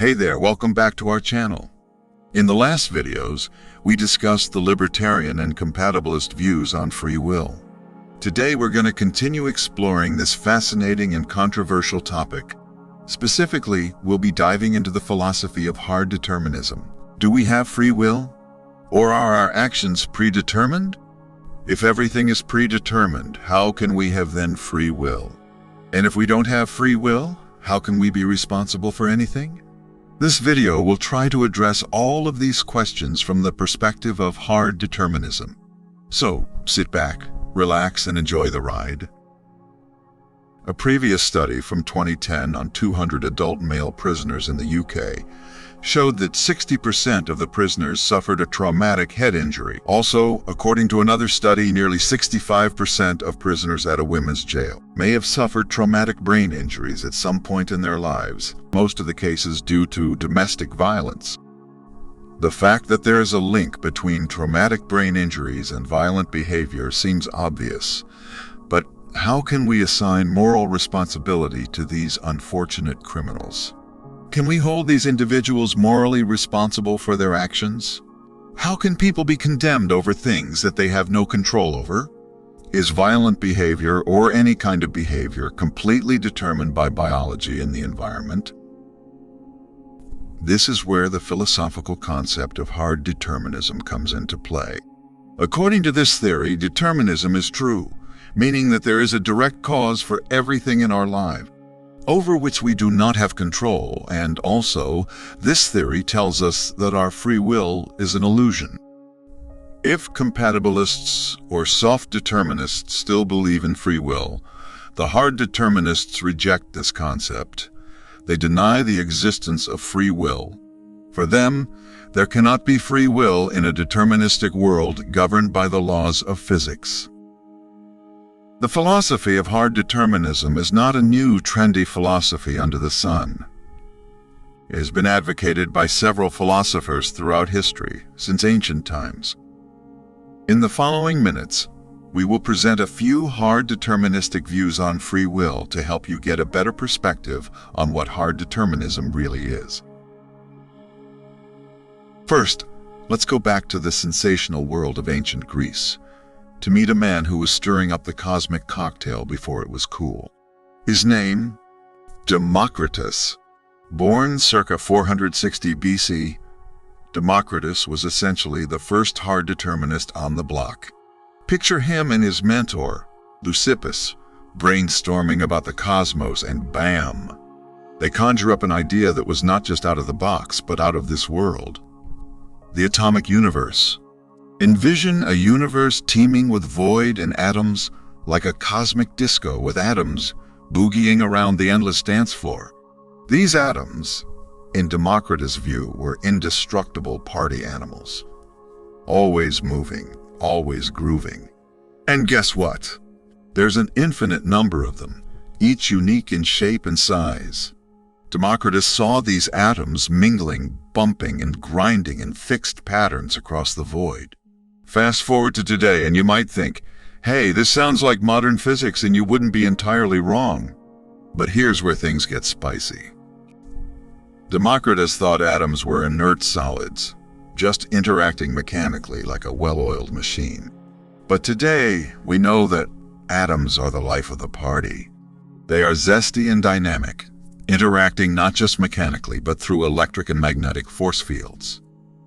Hey there, welcome back to our channel. In the last videos, we discussed the libertarian and compatibilist views on free will. Today we're going to continue exploring this fascinating and controversial topic. Specifically, we'll be diving into the philosophy of hard determinism. Do we have free will? Or are our actions predetermined? If everything is predetermined, how can we have then free will? And if we don't have free will, how can we be responsible for anything? This video will try to address all of these questions from the perspective of hard determinism. So, sit back, relax, and enjoy the ride. A previous study from 2010 on 200 adult male prisoners in the UK showed that 60% of the prisoners suffered a traumatic head injury. Also, according to another study, nearly 65% of prisoners at a women's jail may have suffered traumatic brain injuries at some point in their lives, most of the cases due to domestic violence. The fact that there is a link between traumatic brain injuries and violent behavior seems obvious, but how can we assign moral responsibility to these unfortunate criminals? Can we hold these individuals morally responsible for their actions? How can people be condemned over things that they have no control over? Is violent behavior or any kind of behavior completely determined by biology and the environment? This is where the philosophical concept of hard determinism comes into play. According to this theory, determinism is true, meaning that there is a direct cause for everything in our life, over which we do not have control, and also, this theory tells us that our free will is an illusion. If compatibilists or soft determinists still believe in free will, the hard determinists reject this concept. They deny the existence of free will. For them, there cannot be free will in a deterministic world governed by the laws of physics. The philosophy of hard determinism is not a new trendy philosophy under the sun. It has been advocated by several philosophers throughout history, since ancient times. In the following minutes, we will present a few hard deterministic views on free will to help you get a better perspective on what hard determinism really is. First, let's go back to the sensational world of ancient Greece, to meet a man who was stirring up the cosmic cocktail before it was cool. His name? Democritus. Born circa 460 BC, Democritus was essentially the first hard determinist on the block. Picture him and his mentor, Leucippus, brainstorming about the cosmos, and bam! They conjure up an idea that was not just out of the box, but out of this world. The atomic universe. Envision a universe teeming with void and atoms, like a cosmic disco with atoms boogieing around the endless dance floor. These atoms, in Democritus' view, were indestructible party animals. Always moving, always grooving. And guess what? There's an infinite number of them, each unique in shape and size. Democritus saw these atoms mingling, bumping, and grinding in fixed patterns across the void. Fast forward to today and you might think, hey, this sounds like modern physics, and you wouldn't be entirely wrong. But here's where things get spicy. Democritus thought atoms were inert solids, just interacting mechanically like a well-oiled machine. But today, we know that atoms are the life of the party. They are zesty and dynamic, interacting not just mechanically, but through electric and magnetic force fields.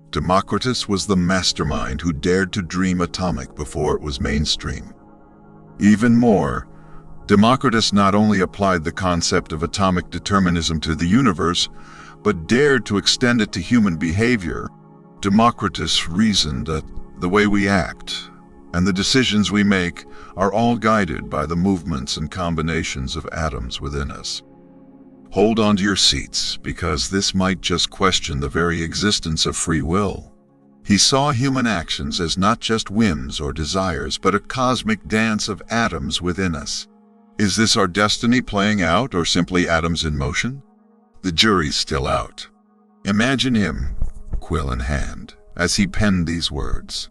Democritus was the mastermind who dared to dream atomic before it was mainstream. Even more, Democritus not only applied the concept of atomic determinism to the universe, but dared to extend it to human behavior. Democritus reasoned that the way we act and the decisions we make are all guided by the movements and combinations of atoms within us. Hold on to your seats, because this might just question the very existence of free will. He saw human actions as not just whims or desires, but a cosmic dance of atoms within us. Is this our destiny playing out, or simply atoms in motion? The jury's still out. Imagine him, quill in hand, as he penned these words.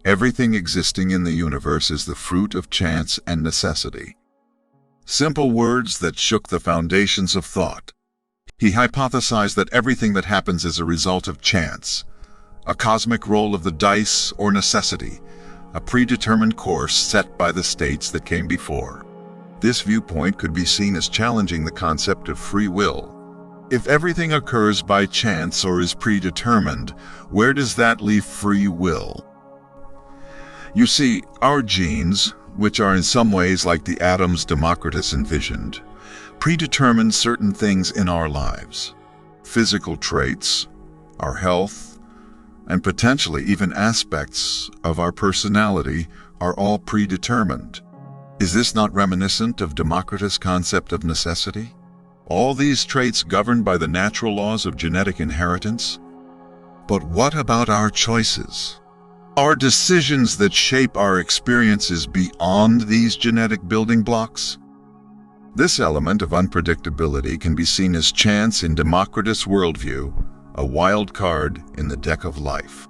Everything existing in the universe is the fruit of chance and necessity. Simple words that shook the foundations of thought. He hypothesized that everything that happens is a result of chance, a cosmic roll of the dice or necessity, a predetermined course set by the states that came before. This viewpoint could be seen as challenging the concept of free will. If everything occurs by chance or is predetermined, where does that leave free will? You see, our genes, which are in some ways like the atoms Democritus envisioned, predetermine certain things in our lives. Physical traits, our health, and potentially even aspects of our personality are all predetermined. Is this not reminiscent of Democritus' concept of necessity? All these traits governed by the natural laws of genetic inheritance? But what about our choices? Are decisions that shape our experiences beyond these genetic building blocks? This element of unpredictability can be seen as chance in Democritus' worldview, a wild card in the deck of life.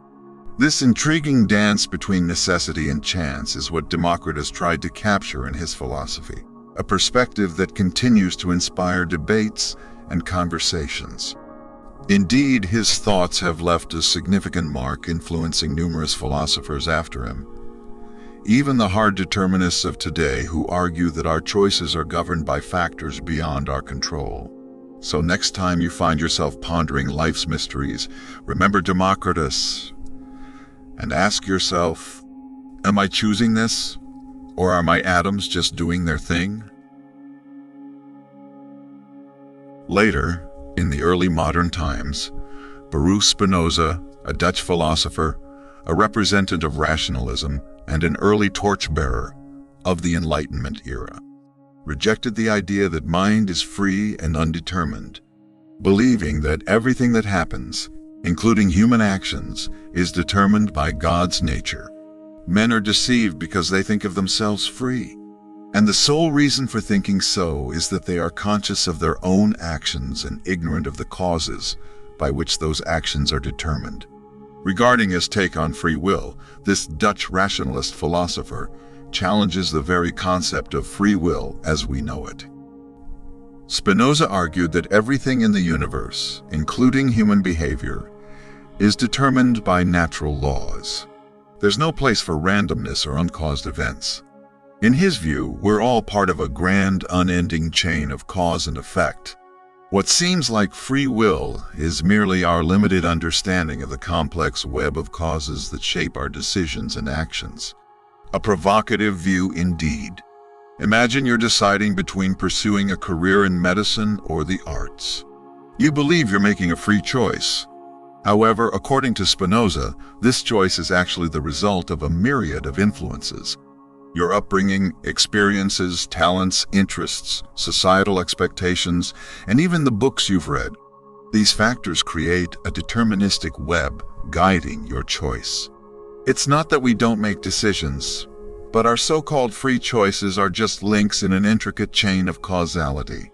This intriguing dance between necessity and chance is what Democritus tried to capture in his philosophy, a perspective that continues to inspire debates and conversations. Indeed, his thoughts have left a significant mark, influencing numerous philosophers after him. Even the hard determinists of today who argue that our choices are governed by factors beyond our control. So next time you find yourself pondering life's mysteries, remember Democritus and ask yourself, am I choosing this, or are my atoms just doing their thing? Later, in the early modern times, Baruch Spinoza, a Dutch philosopher, a representative of rationalism, and an early torchbearer of the Enlightenment era, rejected the idea that mind is free and undetermined, believing that everything that happens, including human actions, is determined by God's nature. Men are deceived because they think of themselves free, and the sole reason for thinking so is that they are conscious of their own actions and ignorant of the causes by which those actions are determined. Regarding his take on free will, this Dutch rationalist philosopher challenges the very concept of free will as we know it. Spinoza argued that everything in the universe, including human behavior, is determined by natural laws. There's no place for randomness or uncaused events. In his view, we're all part of a grand, unending chain of cause and effect. What seems like free will is merely our limited understanding of the complex web of causes that shape our decisions and actions. A provocative view indeed. Imagine you're deciding between pursuing a career in medicine or the arts. You believe you're making a free choice. However, according to Spinoza, this choice is actually the result of a myriad of influences. Your upbringing, experiences, talents, interests, societal expectations, and even the books you've read. These factors create a deterministic web guiding your choice. It's not that we don't make decisions, but our so-called free choices are just links in an intricate chain of causality.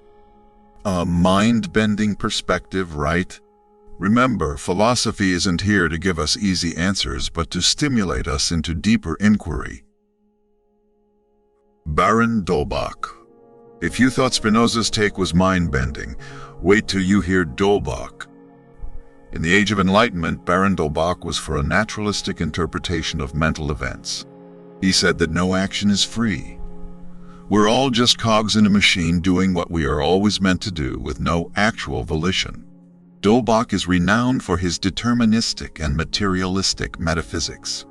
A mind-bending perspective, right? Remember, philosophy isn't here to give us easy answers, but to stimulate us into deeper inquiry. Baron d'Holbach. If you thought Spinoza's take was mind-bending, wait till you hear d'Holbach. In the Age of Enlightenment, Baron d'Holbach was for a naturalistic interpretation of mental events. He said that no action is free. We're all just cogs in a machine doing what we are always meant to do with no actual volition. D'Holbach is renowned for his deterministic and materialistic metaphysics.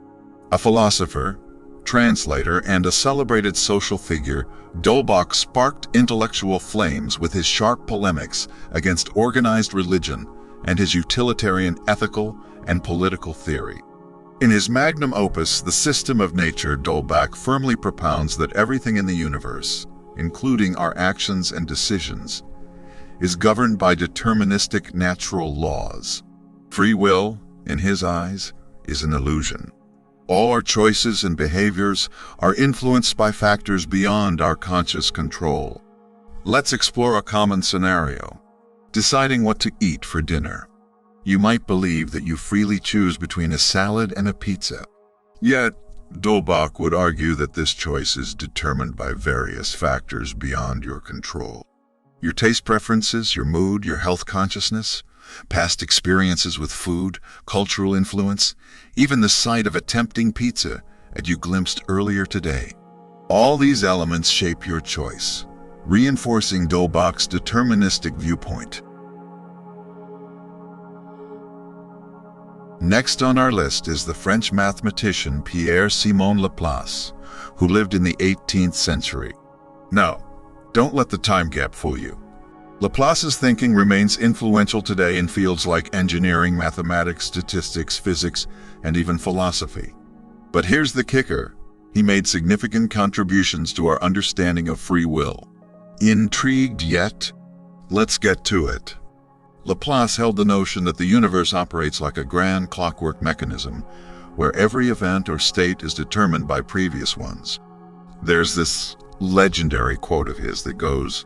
A philosopher, translator, and a celebrated social figure, d'Holbach sparked intellectual flames with his sharp polemics against organized religion and his utilitarian ethical and political theory. In his magnum opus, The System of Nature, d'Holbach firmly propounds that everything in the universe, including our actions and decisions, is governed by deterministic natural laws. Free will, in his eyes, is an illusion. All our choices and behaviors are influenced by factors beyond our conscious control. Let's explore a common scenario. Deciding what to eat for dinner. You might believe that you freely choose between a salad and a pizza. Yet, d'Holbach would argue that this choice is determined by various factors beyond your control. Your taste preferences, your mood, your health consciousness, past experiences with food, cultural influence, even the sight of a tempting pizza as you glimpsed earlier today. All these elements shape your choice, reinforcing D'Holbach's deterministic viewpoint. Next on our list is the French mathematician Pierre-Simon Laplace, who lived in the 18th century. No, don't let the time gap fool you. Laplace's thinking remains influential today in fields like engineering, mathematics, statistics, physics, and even philosophy. But here's the kicker. He made significant contributions to our understanding of free will. Intrigued yet? Let's get to it. Laplace held the notion that the universe operates like a grand clockwork mechanism, where every event or state is determined by previous ones. There's this legendary quote of his that goes,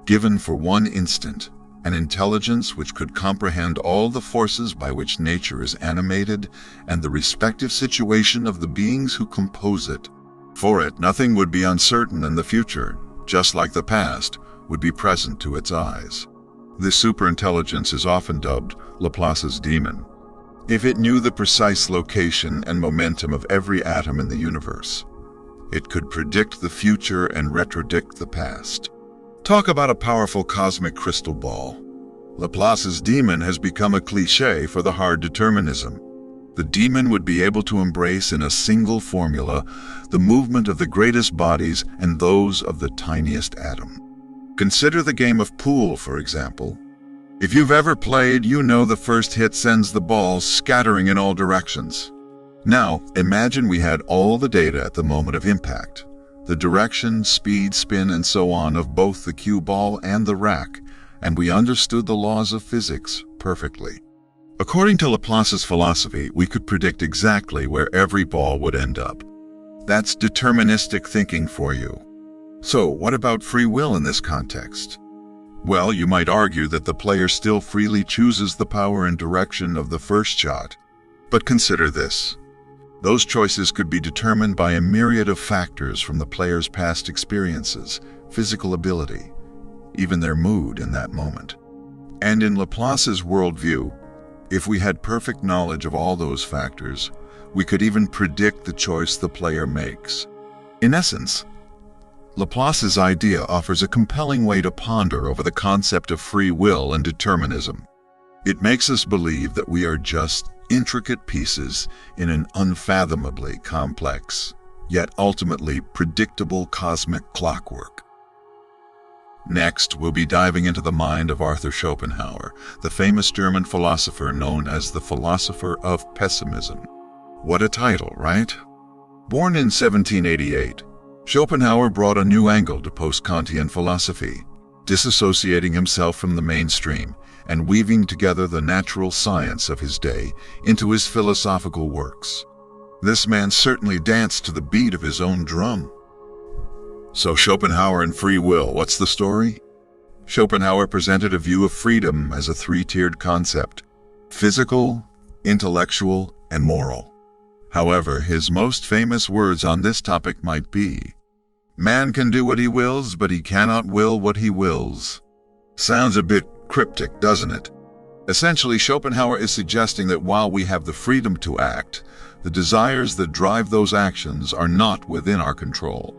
"Given for one instant, an intelligence which could comprehend all the forces by which nature is animated and the respective situation of the beings who compose it. For it, nothing would be uncertain, and the future, just like the past, would be present to its eyes." This superintelligence is often dubbed Laplace's demon. If it knew the precise location and momentum of every atom in the universe, it could predict the future and retrodict the past. Talk about a powerful cosmic crystal ball. Laplace's demon has become a cliché for the hard determinism. The demon would be able to embrace in a single formula the movement of the greatest bodies and those of the tiniest atom. Consider the game of pool, for example. If you've ever played, you know the first hit sends the ball scattering in all directions. Now, imagine we had all the data at the moment of impact. The direction, speed, spin, and so on of both the cue ball and the rack, and we understood the laws of physics perfectly. According to Laplace's philosophy, we could predict exactly where every ball would end up. That's deterministic thinking for you. So, what about free will in this context? Well, you might argue that the player still freely chooses the power and direction of the first shot. But consider this. Those choices could be determined by a myriad of factors, from the player's past experiences, physical ability, even their mood in that moment. And in Laplace's worldview, if we had perfect knowledge of all those factors, we could even predict the choice the player makes. In essence, Laplace's idea offers a compelling way to ponder over the concept of free will and determinism. It makes us believe that we are just intricate pieces in an unfathomably complex, yet ultimately predictable cosmic clockwork. Next, we'll be diving into the mind of Arthur Schopenhauer, the famous German philosopher known as the philosopher of pessimism. What a title, right? Born in 1788, Schopenhauer brought a new angle to post-Kantian philosophy, disassociating himself from the mainstream and weaving together the natural science of his day into his philosophical works. This man certainly danced to the beat of his own drum. So Schopenhauer and free will, what's the story? Schopenhauer presented a view of freedom as a three-tiered concept: physical, intellectual, and moral. However, his most famous words on this topic might be, "Man can do what he wills, but he cannot will what he wills." Sounds a bit cryptic, doesn't it? Essentially, Schopenhauer is suggesting that while we have the freedom to act, the desires that drive those actions are not within our control.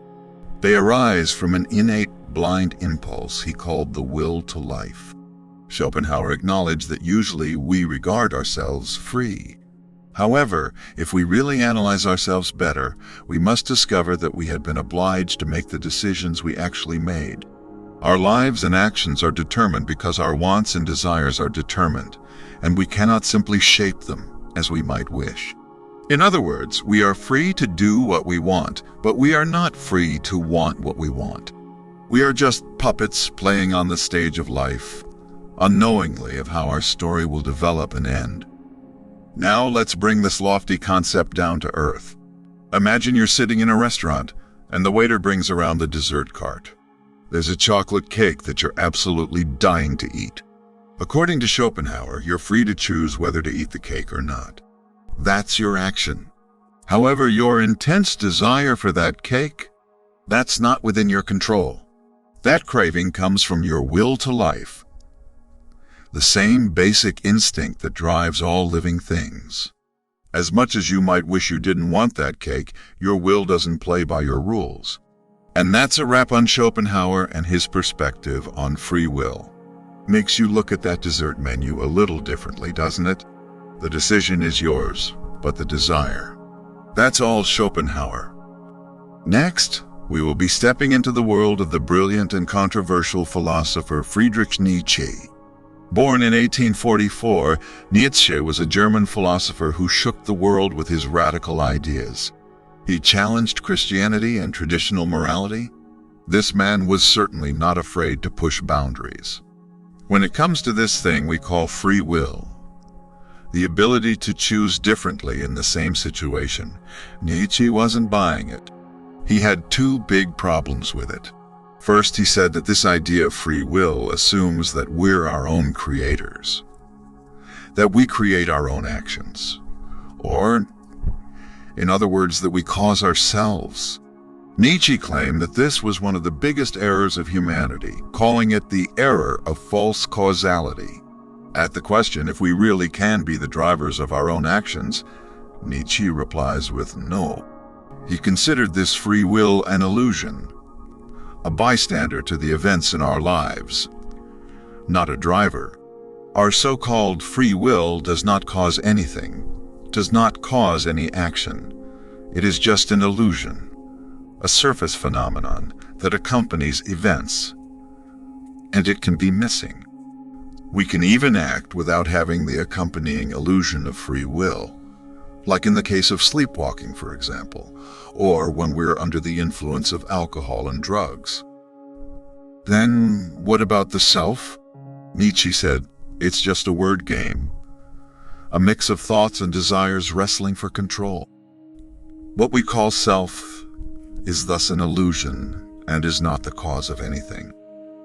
They arise from an innate, blind impulse he called the will to life. Schopenhauer acknowledged that usually we regard ourselves free. However, if we really analyze ourselves better, we must discover that we had been obliged to make the decisions we actually made. Our lives and actions are determined because our wants and desires are determined, and we cannot simply shape them as we might wish. In other words, we are free to do what we want, but we are not free to want what we want. We are just puppets playing on the stage of life, unknowingly of how our story will develop and end. Now let's bring this lofty concept down to earth. Imagine you're sitting in a restaurant, and the waiter brings around the dessert cart. There's a chocolate cake that you're absolutely dying to eat. According to Schopenhauer, you're free to choose whether to eat the cake or not. That's your action. However, your intense desire for that cake, that's not within your control. That craving comes from your will to life, the same basic instinct that drives all living things. As much as you might wish you didn't want that cake, your will doesn't play by your rules. And that's a wrap on Schopenhauer and his perspective on free will. Makes you look at that dessert menu a little differently, doesn't it? The decision is yours, but the desire. That's all Schopenhauer. Next, we will be stepping into the world of the brilliant and controversial philosopher Friedrich Nietzsche. Born in 1844, Nietzsche was a German philosopher who shook the world with his radical ideas. He challenged Christianity and traditional morality. This man was certainly not afraid to push boundaries. When it comes to this thing we call free will, the ability to choose differently in the same situation, Nietzsche wasn't buying it. He had two big problems with it. First, he said that this idea of free will assumes that we're our own creators, that we create our own actions, or, in other words, that we cause ourselves. Nietzsche claimed that this was one of the biggest errors of humanity, calling it the error of false causality. At the question if we really can be the drivers of our own actions, Nietzsche replies with no. He considered this free will an illusion, a bystander to the events in our lives, not a driver. Our so-called free will does not cause anything, does not cause any action. It is just an illusion, a surface phenomenon that accompanies events, and it can be missing. We can even act without having the accompanying illusion of free will, like in the case of sleepwalking, for example, or when we're under the influence of alcohol and drugs. Then, what about the self? Nietzsche said, it's just a word game, a mix of thoughts and desires wrestling for control. What we call self is thus an illusion and is not the cause of anything.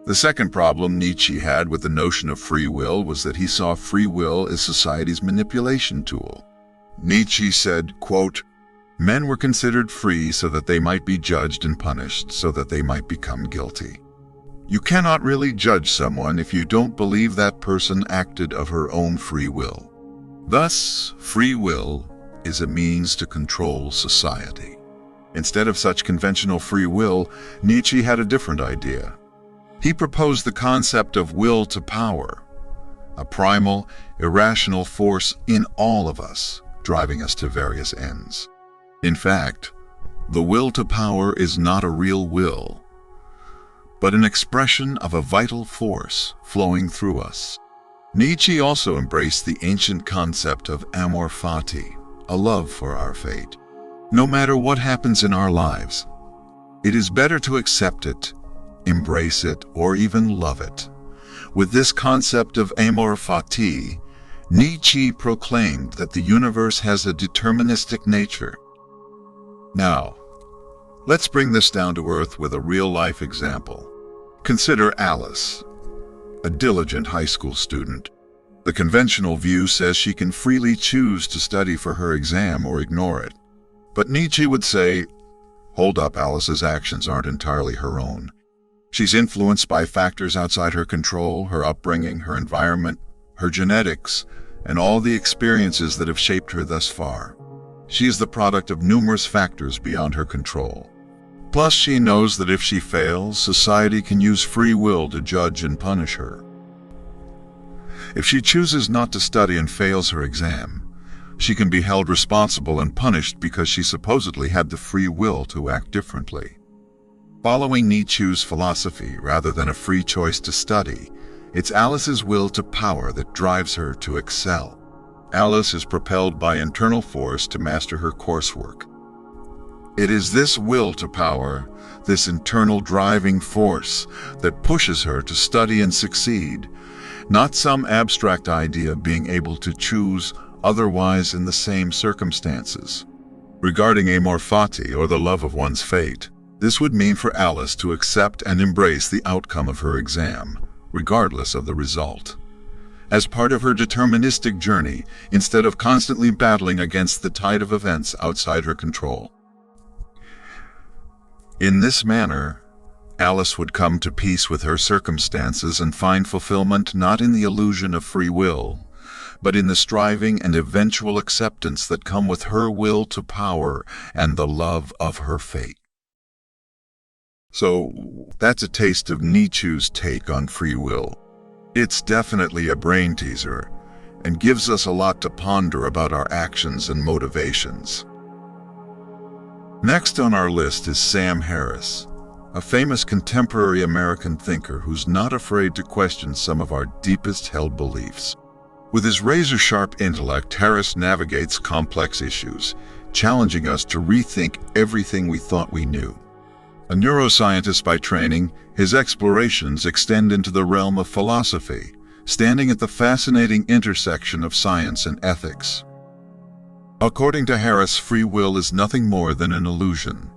The second problem Nietzsche had with the notion of free will was that he saw free will as society's manipulation tool. Nietzsche said, quote, men were considered free so that they might be judged and punished, so that they might become guilty. You cannot really judge someone if you don't believe that person acted of her own free will. Thus, free will is a means to control society. Instead of such conventional free will, Nietzsche had a different idea. He proposed the concept of will to power, a primal, irrational force in all of us, driving us to various ends. In fact, the will to power is not a real will, but an expression of a vital force flowing through us. Nietzsche also embraced the ancient concept of amor fati, a love for our fate. No matter what happens in our lives, it is better to accept it, embrace it, or even love it. With this concept of amor fati, Nietzsche proclaimed that the universe has a deterministic nature. Now, let's bring this down to earth with a real-life example. Consider Alice, a diligent high school student. The conventional view says she can freely choose to study for her exam or ignore it. But Nietzsche would say, hold up, Alice's actions aren't entirely her own. She's influenced by factors outside her control, her upbringing, her environment, her genetics, and all the experiences that have shaped her thus far. She is the product of numerous factors beyond her control. Plus, she knows that if she fails, society can use free will to judge and punish her. If she chooses not to study and fails her exam, she can be held responsible and punished because she supposedly had the free will to act differently. Following Nietzsche's philosophy rather than a free choice to study, it's Alice's will to power that drives her to excel. Alice is propelled by internal force to master her coursework. It is this will to power, this internal driving force, that pushes her to study and succeed, not some abstract idea of being able to choose otherwise in the same circumstances. Regarding amor fati, or the love of one's fate, this would mean for Alice to accept and embrace the outcome of her exam, regardless of the result, as part of her deterministic journey, instead of constantly battling against the tide of events outside her control. In this manner, Alice would come to peace with her circumstances and find fulfillment not in the illusion of free will, but in the striving and eventual acceptance that come with her will to power and the love of her fate. So, that's a taste of Nietzsche's take on free will. It's definitely a brain teaser, and gives us a lot to ponder about our actions and motivations. Next on our list is Sam Harris, a famous contemporary American thinker who's not afraid to question some of our deepest held beliefs. With his razor-sharp intellect, Harris navigates complex issues, challenging us to rethink everything we thought we knew. A neuroscientist by training, his explorations extend into the realm of philosophy, standing at the fascinating intersection of science and ethics. According to Harris, free will is nothing more than an illusion.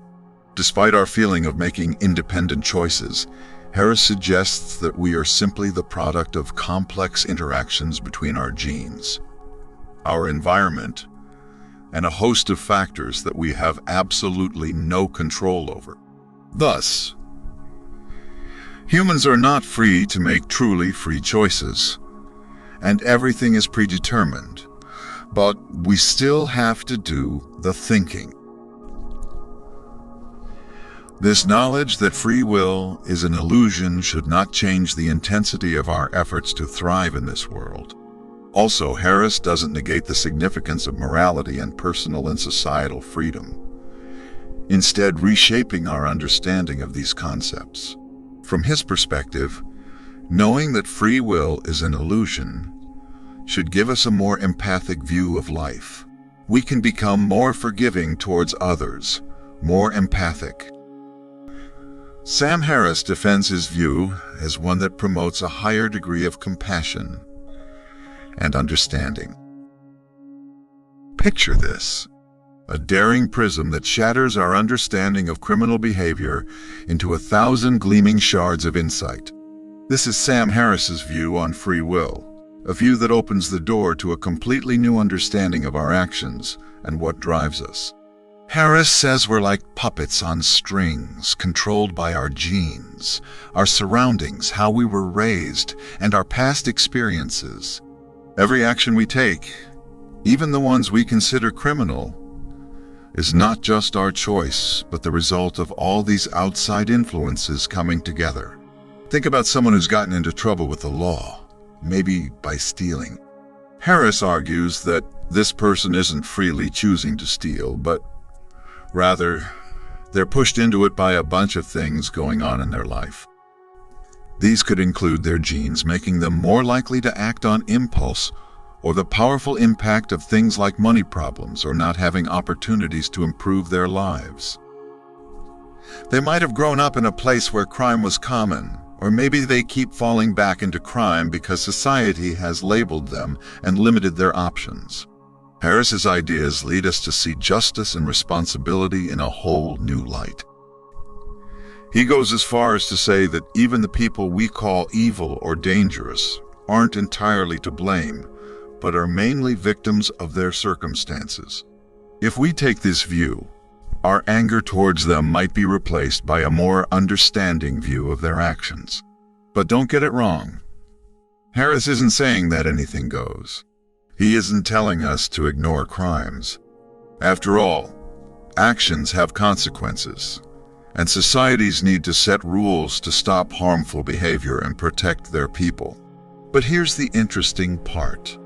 Despite our feeling of making independent choices, Harris suggests that we are simply the product of complex interactions between our genes, our environment, and a host of factors that we have absolutely no control over. Thus, humans are not free to make truly free choices, and everything is predetermined, but we still have to do the thinking. This knowledge that free will is an illusion should not change the intensity of our efforts to thrive in this world. Also, Harris doesn't negate the significance of morality and personal and societal freedom, instead reshaping our understanding of these concepts. From his perspective, knowing that free will is an illusion should give us a more empathic view of life. We can become more forgiving towards others, more empathic. Sam Harris defends his view as one that promotes a higher degree of compassion and understanding. Picture this: a daring prism that shatters our understanding of criminal behavior into 1,000 gleaming shards of insight. This is Sam Harris's view on free will, a view that opens the door to a completely new understanding of our actions and what drives us. Harris says we're like puppets on strings, controlled by our genes, our surroundings, how we were raised, and our past experiences. Every action we take, even the ones we consider criminal, is not just our choice, but the result of all these outside influences coming together. Think about someone who's gotten into trouble with the law, maybe by stealing. Harris argues that this person isn't freely choosing to steal, but rather, they're pushed into it by a bunch of things going on in their life. These could include their genes, making them more likely to act on impulse, or the powerful impact of things like money problems or not having opportunities to improve their lives. They might have grown up in a place where crime was common, or maybe they keep falling back into crime because society has labeled them and limited their options. Harris's ideas lead us to see justice and responsibility in a whole new light. He goes as far as to say that even the people we call evil or dangerous aren't entirely to blame, but are mainly victims of their circumstances. If we take this view, our anger towards them might be replaced by a more understanding view of their actions. But don't get it wrong. Harris isn't saying that anything goes. He isn't telling us to ignore crimes. After all, actions have consequences, and societies need to set rules to stop harmful behavior and protect their people. But here's the interesting part.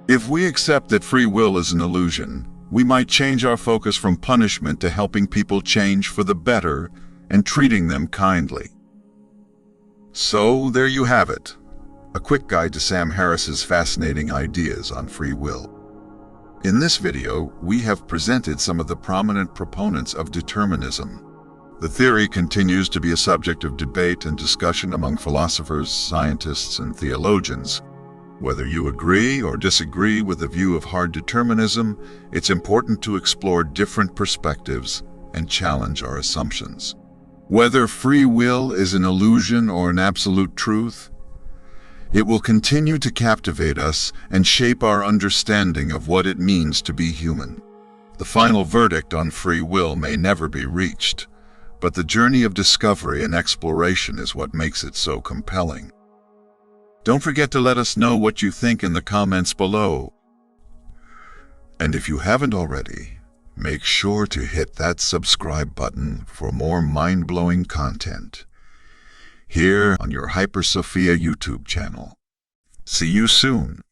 If we accept that free will is an illusion, we might change our focus from punishment to helping people change for the better and treating them kindly. So there you have it, a quick guide to Sam Harris's fascinating ideas on free will. In this video, we have presented some of the prominent proponents of determinism. The theory continues to be a subject of debate and discussion among philosophers, scientists, and theologians. Whether you agree or disagree with the view of hard determinism, it's important to explore different perspectives and challenge our assumptions. Whether free will is an illusion or an absolute truth, it will continue to captivate us and shape our understanding of what it means to be human. The final verdict on free will may never be reached, But the journey of discovery and exploration is what makes it so compelling. Don't forget to let us know what you think in the comments below. And if you haven't already, make sure to hit that subscribe button for more mind-blowing content here on your Hyper Sophia YouTube channel. See you soon.